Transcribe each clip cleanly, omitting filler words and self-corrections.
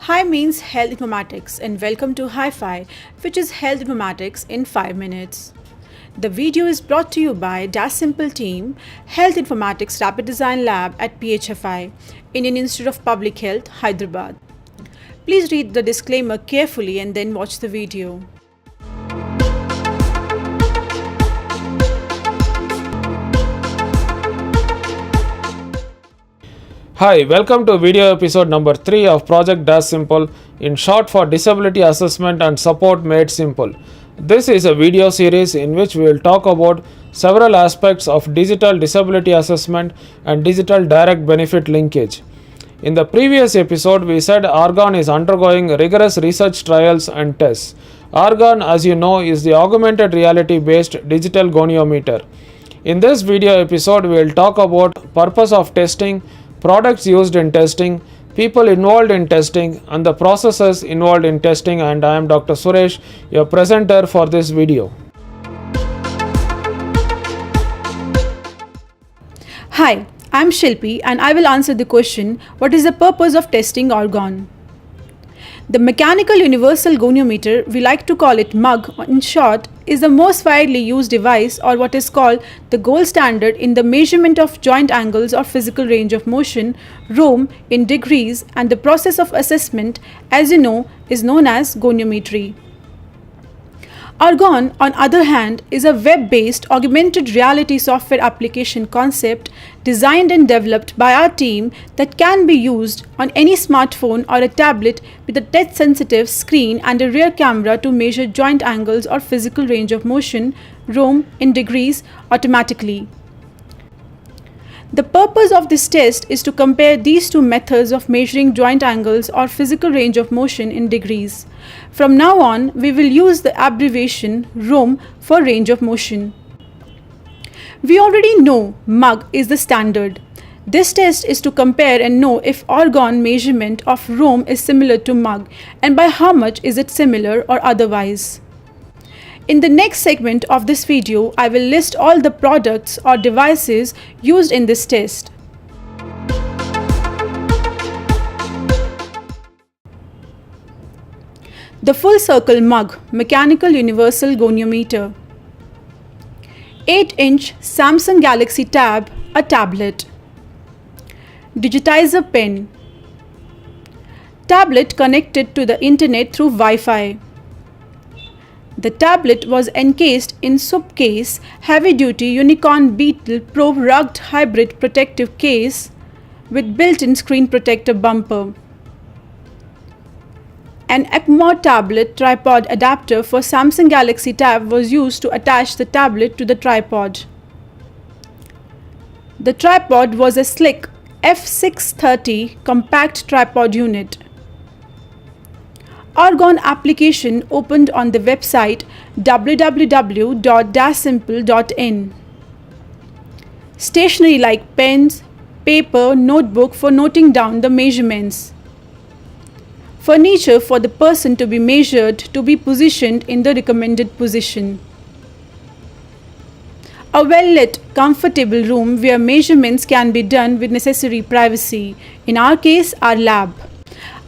Hi means Health Informatics and welcome to Hi-Fi, which is Health Informatics in 5 minutes. The video is brought to you by Simple team, Health Informatics Rapid Design Lab at PHFI, Indian Institute of Public Health, Hyderabad. Please read the disclaimer carefully and then watch the video. Hi, welcome to video episode number 3 of Project Simple, in short for Disability Assessment and Support Made Simple. This is a video series in which we will talk about several aspects of digital disability assessment and digital direct benefit linkage. In the previous episode, we said Argon is undergoing rigorous research trials and tests. Argon, as you know, is the augmented reality based digital goniometer. In this video episode, we will talk about purpose of testing, products used in testing, people involved in testing, and the processes involved in testing, and I am Dr. Suresh, your presenter for this video. Hi, I'm Shilpy and I will answer the question, what is the purpose of testing Argon? The mechanical universal goniometer, we like to call it MUG in short, is the most widely used device or what is called the gold standard in the measurement of joint angles or physical range of motion, ROM, in degrees, and the process of assessment, as you know, is known as goniometry. Argon, on other hand, is a web-based augmented reality software application concept designed and developed by our team that can be used on any smartphone or a tablet with a touch-sensitive screen and a rear camera to measure joint angles or physical range of motion, ROM, in degrees automatically. The purpose of this test is to compare these two methods of measuring joint angles or physical range of motion in degrees. From now on, we will use the abbreviation ROM for range of motion. We already know MUG is the standard. This test is to compare and know if Argon measurement of ROM is similar to MUG and by how much is it similar or otherwise. In the next segment of this video, I will list all the products or devices used in this test. The full circle MUG, Mechanical Universal Goniometer. 8-inch Samsung Galaxy Tab, a tablet. Digitizer pen. Tablet connected to the internet through Wi-Fi. The tablet was encased in SUP case, heavy-duty Unicorn Beetle Pro rugged hybrid protective case with built-in screen protector bumper. An ECMO tablet tripod adapter for Samsung Galaxy Tab was used to attach the tablet to the tripod. The tripod was a slick F630 compact tripod unit. Argon application opened on the website www.simple.in. Stationery like pens, paper, notebook for noting down the measurements. Furniture for the person to be measured to be positioned in the recommended position. A well-lit, comfortable room where measurements can be done with necessary privacy, in our case, our lab.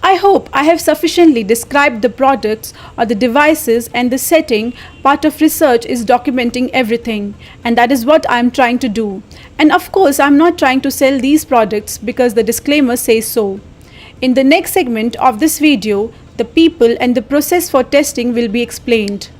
I hope I have sufficiently described the products or the devices, and the setting part of research is documenting everything, and that is what I am trying to do. And of course, I am not trying to sell these products because the disclaimer says so. In the next segment of this video, the people and the process for testing will be explained.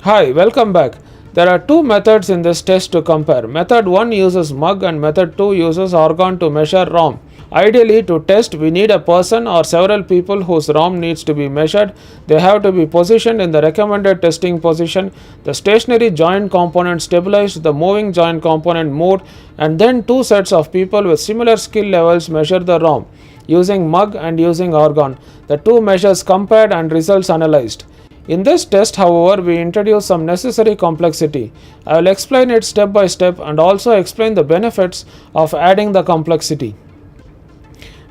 Hi, welcome back. There are two methods in this test to compare. Method 1 uses MUG and method 2 uses Argon to measure ROM. Ideally, to test, we need a person or several people whose ROM needs to be measured. They have to be positioned in the recommended testing position. The stationary joint component stabilized, the moving joint component moved, and then two sets of people with similar skill levels measure the ROM using MUG and using Argon. The two measures compared and results analyzed. In this test, however, we introduce some necessary complexity. I will explain it step by step and also explain the benefits of adding the complexity.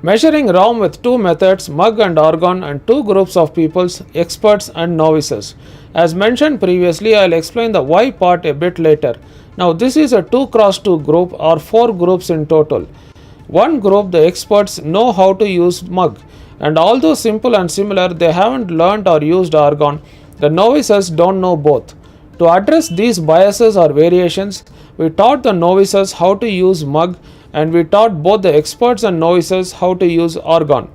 Measuring ROM with two methods, MUG and Argon, and two groups of peoples, experts and novices. As mentioned previously, I will explain the why part a bit later. Now this is a 2x2 group or 4 groups in total. One group, the experts, know how to use mug, and although simple and similar, they haven't learnt or used argon. The novices don't know both. To address these biases or variations, we taught the novices how to use mug, and we taught both the experts and novices how to use argon.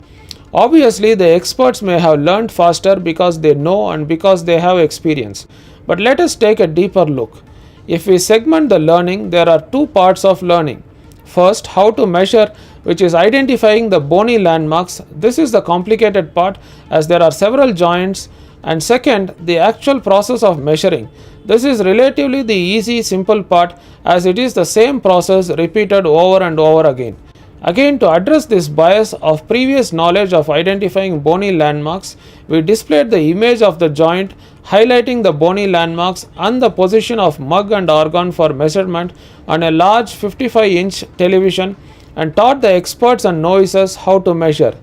Obviously, the experts may have learned faster because they know and because they have experience. But let us take a deeper look. If we segment the learning, there are two parts of learning. First, how to measure, which is identifying the bony landmarks. This is the complicated part as there are several joints. And second, the actual process of measuring. This is relatively the easy, simple part as it is the same process repeated over and over again. Again, to address this bias of previous knowledge of identifying bony landmarks, we displayed the image of the joint highlighting the bony landmarks and the position of mug and argon for measurement on a large 55-inch television and taught the experts and novices how to measure.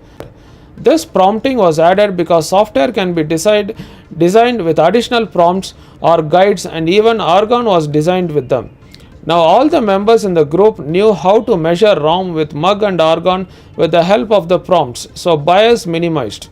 This prompting was added because software can be designed with additional prompts or guides, and even argon was designed with them. Now all the members in the group knew how to measure ROM with mug and argon with the help of the prompts, so bias minimized.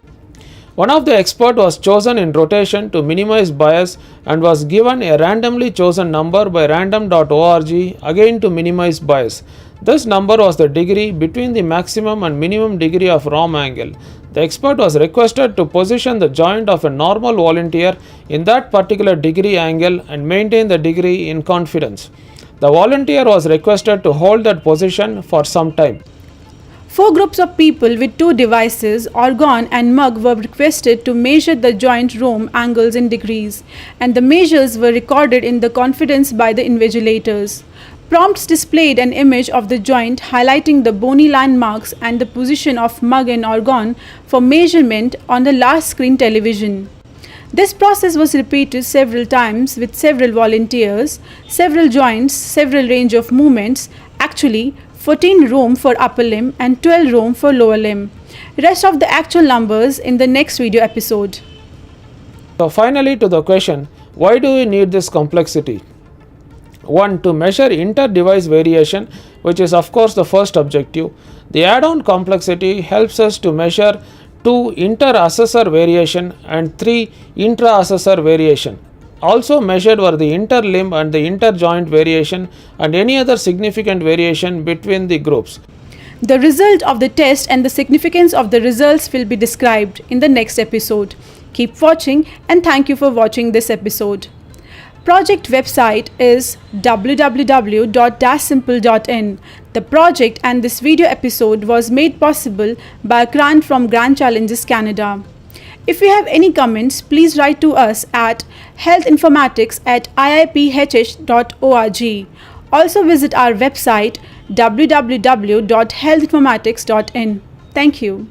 One of the experts was chosen in rotation to minimize bias and was given a randomly chosen number by random.org again to minimize bias. This number was the degree between the maximum and minimum degree of ROM angle. The expert was requested to position the joint of a normal volunteer in that particular degree angle and maintain the degree in confidence. The volunteer was requested to hold that position for some time. 4 groups of people with 2 devices, argon and mug, were requested to measure the joint ROM angles in degrees, and the measures were recorded in the confidence by the invigilators. Prompts displayed an image of the joint highlighting the bony landmarks and the position of mug and argon for measurement on the large screen television. This process was repeated several times with several volunteers, several joints, several range of movements, actually 14 ROM for upper limb and 12 ROM for lower limb. Rest of the actual numbers in the next video episode. So finally to the question, why do we need this complexity? 1. To measure inter-device variation, which is of course the first objective. The add-on complexity helps us to measure 2. Inter-assessor variation and 3. Intra-assessor variation. Also measured were the inter-limb and the inter-joint variation and any other significant variation between the groups. The result of the test and the significance of the results will be described in the next episode. Keep watching and thank you for watching this episode. Project website is www.simple.in. The project and this video episode was made possible by a grant from Grand Challenges Canada. If you have any comments, please write to us at healthinformatics@iiphh.org. Also visit our website www.healthinformatics.in. Thank you.